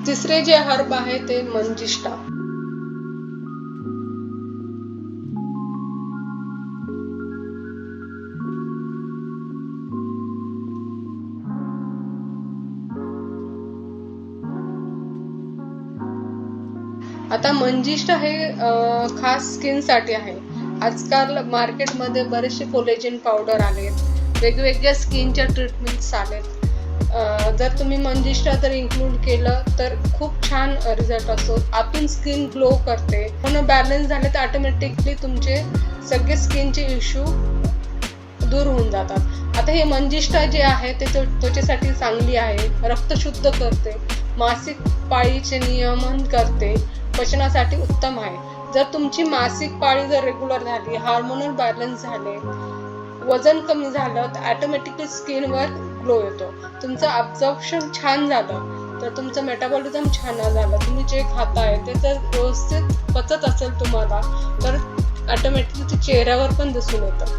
तिसरे जे हर्ब आहे ते मंजिष्टा. आता मंजिष्टा हे खास स्किन साठी आहे. आजकाल मार्केटमध्ये बरेचसे कोलेजन पावडर आलेत, वेगवेगळ्या स्किनच्या ट्रीटमेंट्स आलेत. जर तुम्ही मंजिष्टा जर इन्क्लूड केलं तर खूप छान रिझल्ट असतो. आतून स्किन ग्लो करते, म्हणून बॅलन्स झाले तर ऑटोमॅटिकली तुमचे सगळे स्किनचे इश्यू दूर होऊन जातात. आता हे मंजिष्टा जे आहे ते त्वचेसाठी चांगली आहे, रक्त शुद्ध करते, मासिक पाळीचे नियमन करते, पचनासाठी उत्तम आहे. जर तुमची मासिक पाळी जर रेग्युलर झाली, हार्मोनल बॅलन्स झाले, वजन कमी झालं तर ऑटोमॅटिकली स्किनवर ग्लो येतो. तुमचं ॲब्झॉर्प्शन छान झालं तर तुमचं मेटाबॉलिझम छान झालं, तुम्ही जे खाताय ते जर व्यवस्थित पचत असेल तुम्हाला तर ऑटोमॅटिकली ते चेहऱ्यावर पण दिसून येतं.